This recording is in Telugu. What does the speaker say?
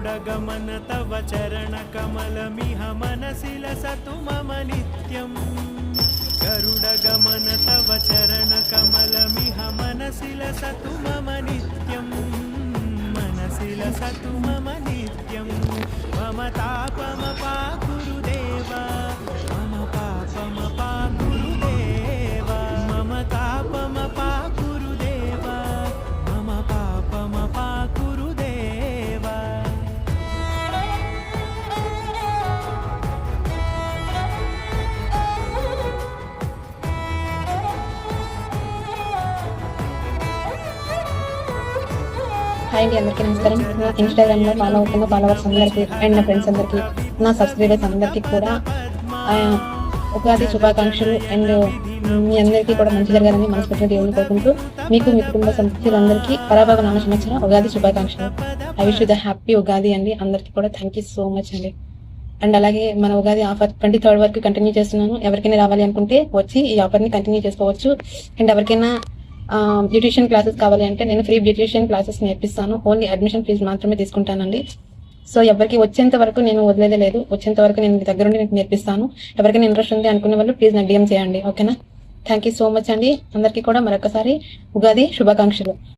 गरुडगमन तव चरणकमलमिह मनसि लसतु मम नित्यम् गरुडगमन तव चरणकमलमिह मनसि लसतु मम नित्यम् मनसि लसतु मम नित्यम् मम तापमपाकुरुदेव मम पापमपाकुरुदेव मम तापमपाकुरुदेव मम पापमपाकुरुदेव। హాయ్ అండి, అందరికీ నమస్కారం. నా ఇన్స్టాగ్రామ్లో ఫాలో అవుతున్న ఫాలోవర్స్ అందరికీ అండ్ నా ఫ్రెండ్స్ అందరికీ, నా సబ్స్క్రైబర్స్ అందరికీ కూడా ఉగాది శుభాకాంక్షలు. అండ్ మీ అందరికీ కూడా మంచి జరగాలని మనస్ఫూర్తిగా దేవుని కోరుకుంటూ, మీకు మీ కుటుంబ సభ్యులందరికీ పరాభవ నామ సంవత్సరం ఉగాది శుభాకాంక్షలు. I wish you the happy Ugadi అండి. అందరికీ కూడా థ్యాంక్ యూ సో మచ్ అండి. అండ్ అలాగే మన ఉగాది ఆఫర్ 23rd వరకు కంటిన్యూ చేస్తున్నాను. ఎవరికైనా రావాలి అనుకుంటే వచ్చి ఈ ఆఫర్ని కంటిన్యూ చేసుకోవచ్చు. అండ్ ఎవరికైనా బ్యూటిషియన్ క్లాసెస్ కావాలి అంటే నేను ఫ్రీ బ్యూటిషియన్ క్లాసెస్ నేర్పిస్తాను. ఓన్లీ అడ్మిషన్ ఫీజు మాత్రమే తీసుకుంటానండి. సో ఎవరికి వచ్చేంత వరకు నేను వదిలేదే లేదు. వచ్చేంత వరకు నేను మీ దగ్గర ఉండి నేను నేర్పిస్తాను. ఎవరికైనా ఇంట్రెస్ట్ ఉంది అనుకునే వాళ్ళు ప్లీజ్ నాకు DM చేయండి. ఓకేనా? థ్యాంక్ యూ సో మచ్ అండి. అందరికీ కూడా మరొకసారి ఉగాది శుభాకాంక్షలు.